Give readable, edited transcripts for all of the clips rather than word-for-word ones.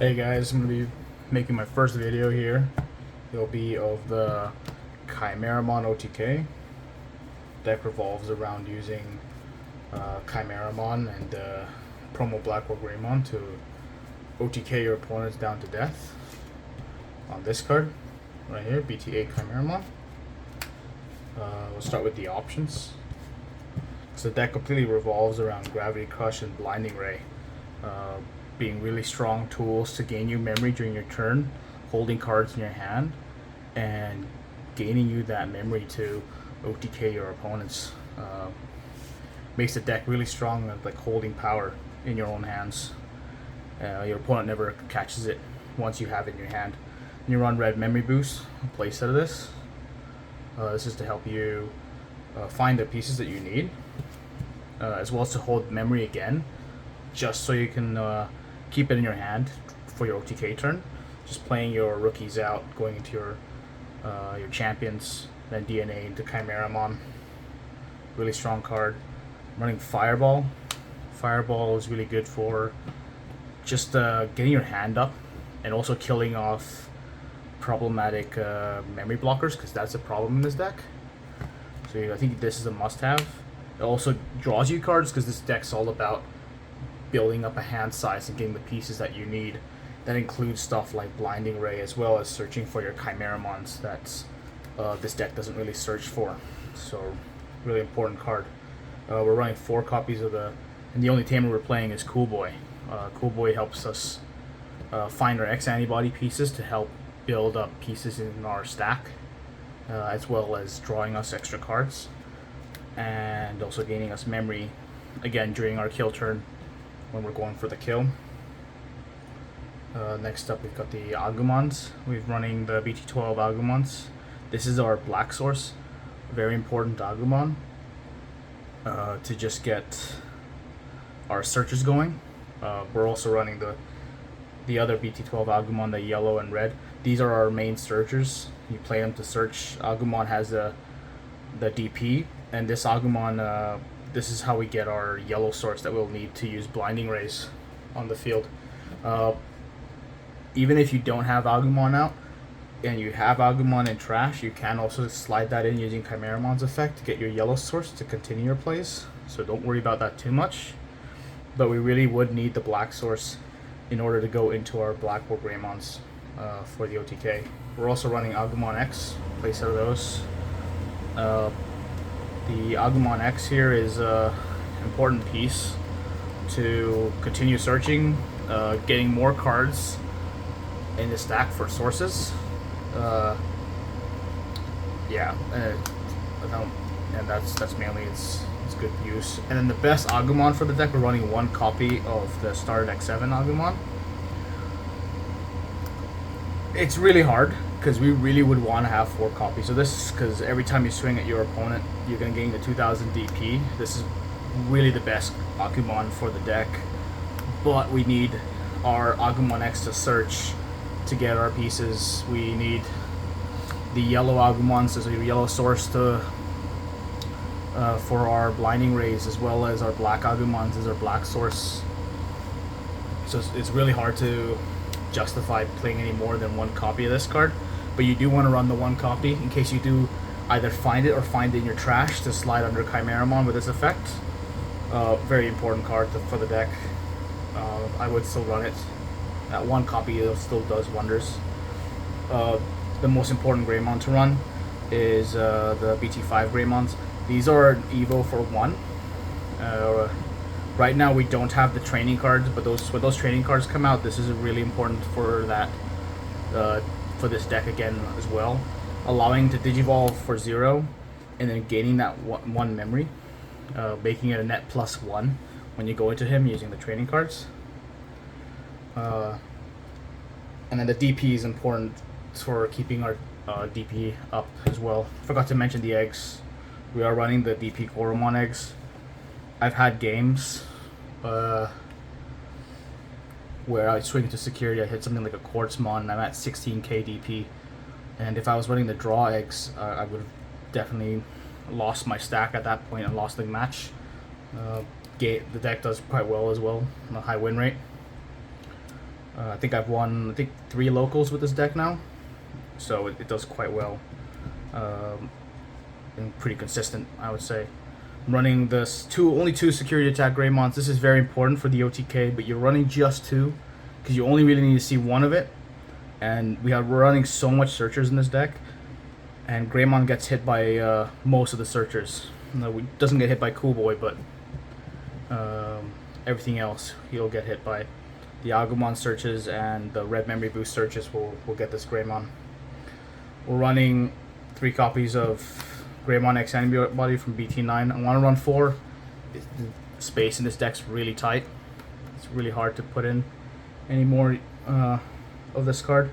Hey guys, I'm going to be making my first video here. It'll be of the Kimeramon OTK. Deck revolves around using Kimeramon and promo Blackwargreymon to OTK your opponents down to death. On this card, right here, BT8 Kimeramon. We'll start with the options. So the deck completely revolves around Gravity Crush and Blinding Ray. Being really strong tools to gain you memory during your turn, holding cards in your hand, and gaining you that memory to OTK your opponents. Makes the deck really strong at like holding power in your own hands. Your opponent never catches it once you have it in your hand. And you run red memory boost, play set of this. This is to help you find the pieces that you need, as well as to hold memory again, just so you can keep it in your hand for your OTK turn. Just playing your rookies out, going into your champions, then DNA into Kimeramon. Really strong card. Running Fireball. Fireball is really good for just getting your hand up and also killing off problematic memory blockers, because that's a problem in this deck. So I think this is a must-have. It also draws you cards because this deck's all about building up a hand size and getting the pieces that you need. That includes stuff like Blinding Ray, as well as searching for your Kimeramons that this deck doesn't really search for. So really important card. We're running 4 copies of and the only tamer we're playing is Cool Boy. Cool Boy helps us find our X antibody pieces to help build up pieces in our stack, as well as drawing us extra cards, and also gaining us memory again during our kill turn when we're going for the kill. Next up, we've got the Agumons. We're running the BT12 Agumons. This is our black source. Very important Agumon to just get our searches going. We're also running the other BT12 Agumon, the yellow and red. These are our main searchers. You play them to search. Agumon has the DP, and this Agumon, this is how we get our yellow source that we'll need to use Blinding Rays on the field. Even if you don't have Agumon out and you have Agumon in trash, you can also slide that in using Kimeramon's effect to get your yellow source to continue your plays. So don't worry about that too much. But we really would need the black source in order to go into our Blackwargreymons for the OTK. We're also running Agumon X, play set of those. The Agumon X here is an important piece to continue searching, getting more cards in the stack for sources. And that's mainly its good use. And then the best Agumon for the deck, we're running 1 copy of the Starter Deck 7 Agumon. It's really hard because we really would want to have 4 copies of this, because every time you swing at your opponent, you're going to gain the 2000 DP. This is really the best Agumon for the deck, but we need our Agumon X to search to get our pieces. We need the yellow Agumons as a yellow source to for our Blinding Rays, as well as our black Agumons as our black source. So it's really hard to justify playing any more than 1 copy of this card, but you do want to run the 1 copy in case you do either find it or find it in your trash to slide under Kimeramon with this effect. Very important card for the deck. I would still run it. That 1 copy still does wonders. The most important Greymon to run is the BT5 Greymons. These are Evo for 1. Right now we don't have the training cards, but when those training cards come out, this is really important for that, for this deck again as well. Allowing to Digivolve for 0, and then gaining that 1 memory, making it a net +1 when you go into him using the training cards. And then the DP is important for keeping our DP up as well. Forgot to mention the eggs. We are running the DP Goromon eggs. I've had games where I swing to security, I hit something like a Quartzmon, and I'm at 16k DP. And if I was running the draw eggs, I would have definitely lost my stack at that point and lost the match. The deck does quite well as well on a high win rate. I think I've won 3 locals with this deck now, so it does quite well, and pretty consistent, I would say. I'm running this only two security attack Greymons. This is very important for the OTK, but you're running just 2 because you only really need to see one of it. And we're running so much searchers in this deck, and Greymon gets hit by most of the searchers. No, he doesn't get hit by Cool Boy, but everything else he'll get hit by. The Agumon searches and the Red Memory Boost searches will get this Greymon. We're running 3 copies of Greymon X Antibody from BT9. I want to run 4. The space in this deck's really tight. It's really hard to put in any more of this card,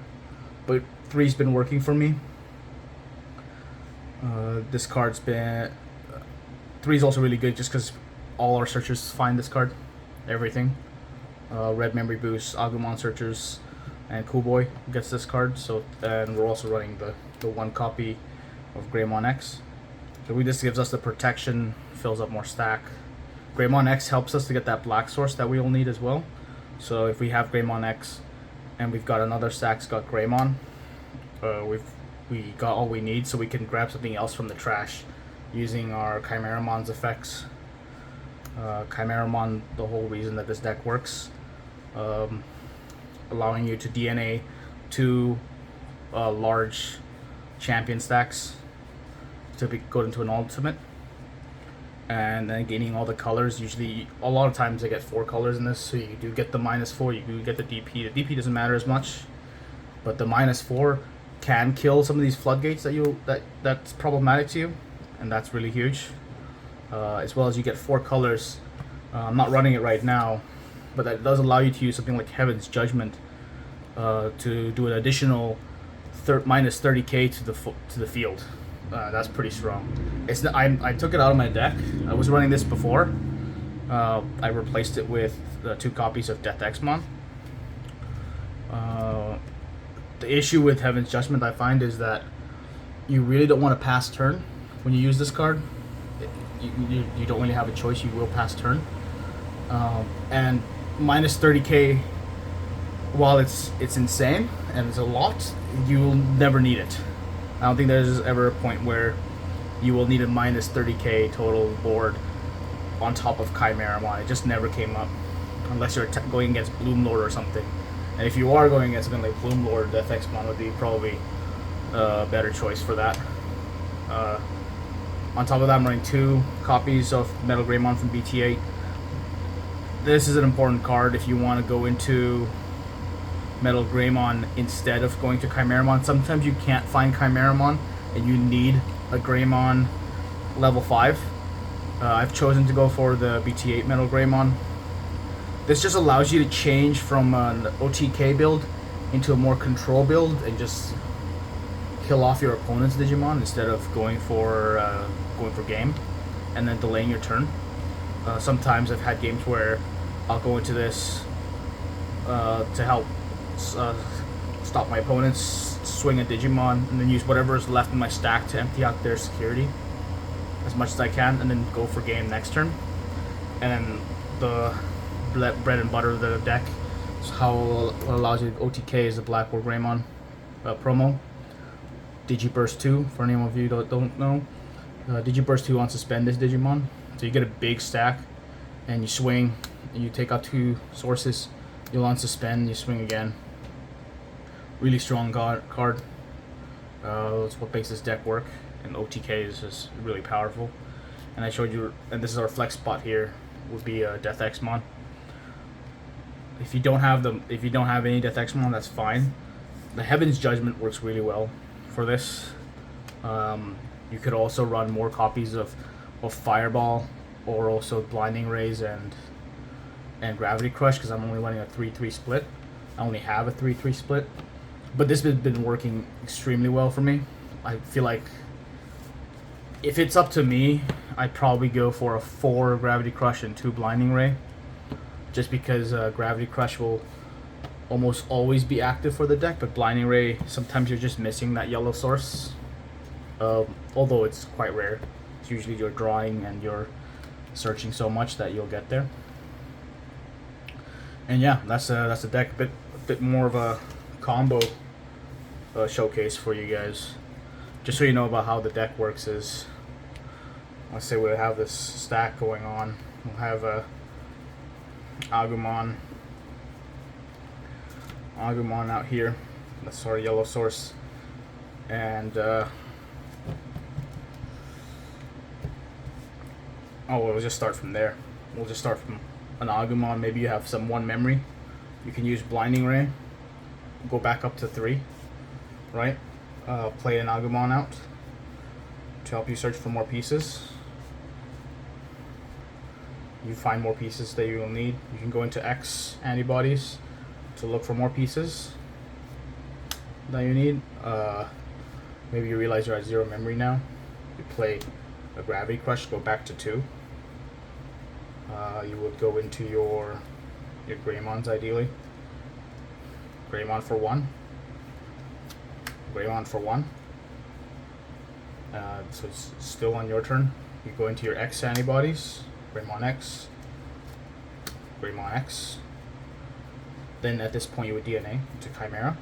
but 3's been working for me. This card's been 3's also really good just because all our searchers find this card, everything. Red Memory Boost, Agumon searchers, and Cool Boy gets this card. So, and we're also running the 1 copy of Greymon X. So this gives us the protection, fills up more stack. Greymon X helps us to get that black source that we all need as well. So if we have Greymon X and we've got another stack's got Greymon, we got all we need, so we can grab something else from the trash using our Kimeramon's effects. Kimeramon, the whole reason that this deck works, allowing you to DNA 2 large champion stacks to go into an ultimate, and then gaining all the colors. Usually, a lot of times I get 4 colors in this, so you do get the -4, you do get the DP. The DP doesn't matter as much, but the -4 can kill some of these floodgates that's problematic to you, and that's really huge. As well as you get 4 colors. I'm not running it right now, but that does allow you to use something like Heaven's Judgment to do an additional -30k to the field. That's pretty strong. I took it out of my deck. I was running this before. I replaced it with 2 copies of Death Exmon. The issue with Heaven's Judgment, I find, is that you really don't want to pass turn when you use this card. You don't really have a choice. You will pass turn, and -30k, while it's insane and it's a lot, you'll never need it. I don't think there's ever a point where you will need a -30k total board on top of Kimeramon. It just never came up, unless you're going against Bloomlord or something. And if you are going against something like Bloomlord, Death Exmon would be probably a better choice for that. On top of that, I'm running 2 copies of Metal Greymon from BT8. This is an important card if you want to go into Metal Greymon instead of going to Kimeramon. Sometimes you can't find Kimeramon and you need a Greymon level 5. I've chosen to go for the BT8 Metal Greymon. This just allows you to change from an OTK build into a more control build and just kill off your opponent's Digimon instead of going for game and then delaying your turn. Sometimes I've had games where I'll go into this to help stop my opponents, swing a Digimon, and then use whatever is left in my stack to empty out their security as much as I can, and then go for game next turn. And the bread and butter of the deck is what allows you to OTK is the Blackwargreymon promo. Digiburst 2, for any of you that don't know. Digiburst 2 on suspend this Digimon. So you get a big stack, and you swing, and you take out 2 sources. You'll unsuspend, you swing again. Really strong card. That's what makes this deck work, and OTK is just really powerful. And I showed you, and this is our flex spot here, would be Death Exmon. If you don't have any Death Exmon, that's fine. The Heaven's Judgment works really well for this. You could also run more copies of Fireball, or also Blinding Rays and Gravity Crush, because I'm only running a 3-3 split. I only have a 3-3 split, but this has been working extremely well for me. I feel like if it's up to me, I'd probably go for a 4 Gravity Crush and 2 Blinding Ray, just because Gravity Crush will almost always be active for the deck, but Blinding Ray, sometimes you're just missing that yellow source. Although it's quite rare. It's usually you're drawing and you're searching so much that you'll get there. And yeah, that's the deck. But bit more of a combo showcase for you guys. Just so you know about how the deck works is, let's say we have this stack going on. We'll have a Agumon out here. That's our yellow source. And we'll just start from there. We'll just start from an Agumon. Maybe you have some 1 memory. You can use Blinding Ray. Go back up to 3, right? Play an Agumon out to help you search for more pieces. You find more pieces that you will need. You can go into X antibodies to look for more pieces that you need. Maybe you realize you're at 0 memory now. You play a Gravity Crush, go back to 2. You would go into your Greymons ideally. Greymon for 1. Greymon for 1. So it's still on your turn. You go into your X antibodies. Greymon X. Greymon X. Then at this point you would DNA into Chimera.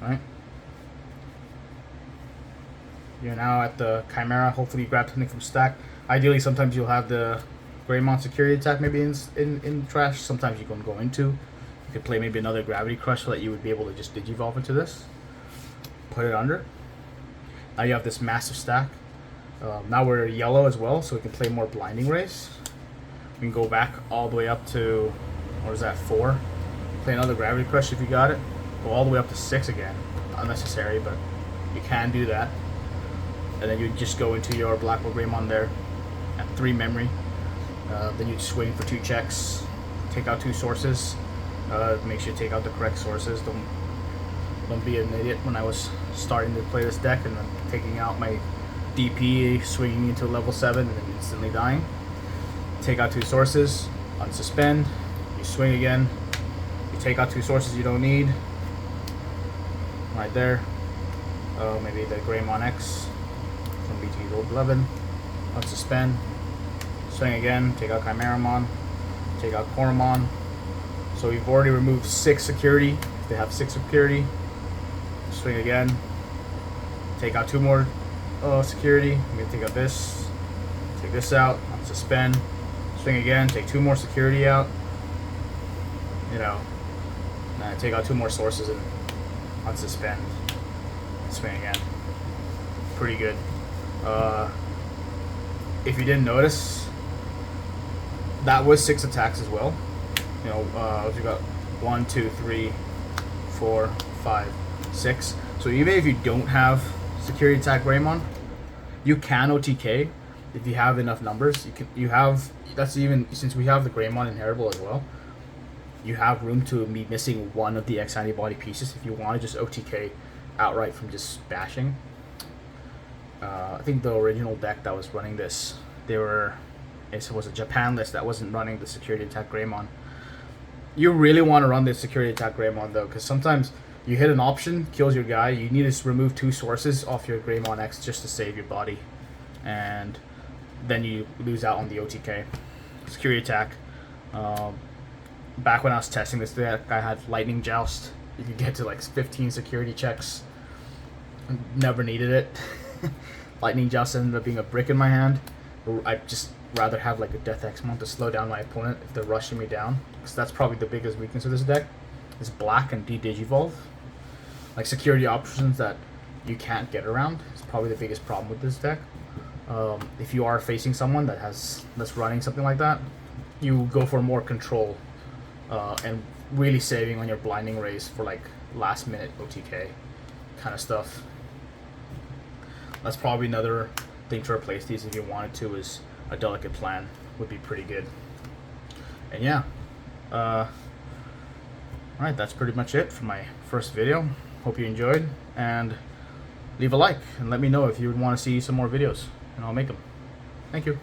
Right? You're now at the Chimera. Hopefully you grab something from stack. Ideally, sometimes you'll have the Greymon security attack maybe in trash. Sometimes you can go into. You could play maybe another Gravity Crush so that you would be able to just Digivolve into this. Put it under. Now you have this massive stack. Now we're yellow as well, so we can play more Blinding Rays. We can go back all the way up to, what is that, 4. Play another Gravity Crush if you got it. Go all the way up to 6 again. Unnecessary, but you can do that. And then you just go into your Blackwargreymon there at 3 memory. Then you swing for 2 checks. Take out 2 sources. Make sure you take out the correct sources. Don't be an idiot when I was starting to play this deck and then taking out my DP, swinging into level 7 and then instantly dying. Take out 2 sources, unsuspend, you swing again, you take out 2 sources you don't need, right there. Maybe the Greymon X from BT Gold 11, unsuspend, swing again, take out Kimeramon, take out Koromon. So we've already removed 6 security. If they have 6 security, swing again, take out 2 more security. I'm gonna take out this, take this out, unsuspend, swing again, take 2 more security out. You know, and take out 2 more sources and unsuspend, swing again. Pretty good. If you didn't notice, that was 6 attacks as well. You know, you got 1, 2, 3, 4, 5, 6. So even if you don't have security attack Greymon, you can OTK if you have enough numbers. You have that's even since we have the Greymon inheritable as well. You have room to be missing 1 of the X antibody pieces if you want to just OTK outright from just bashing. I think the original deck that was running this, it was a Japan list that wasn't running the security attack Greymon. You really want to run the security attack Greymon though, because sometimes you hit an option, kills your guy, you need to remove 2 sources off your Greymon X just to save your body. And then you lose out on the OTK. Security attack. Back when I was testing this deck, I had Lightning Joust. You could get to like 15 security checks. Never needed it. Lightning Joust ended up being a brick in my hand. I'd just rather have like a Death X-Mon to slow down my opponent if they're rushing me down. Because that's probably the biggest weakness of this deck. Is black and D-Digivolve. Like security options that you can't get around. It's probably the biggest problem with this deck. If you are facing someone that's running something like that, you go for more control and really saving on your Blinding Rays for like last minute OTK kind of stuff. That's probably another thing to replace these if you wanted to, is a Delicate Plan would be pretty good. And yeah, alright, that's pretty much it for my first video. Hope you enjoyed, and leave a like and let me know if you would want to see some more videos and I'll make them. Thank you.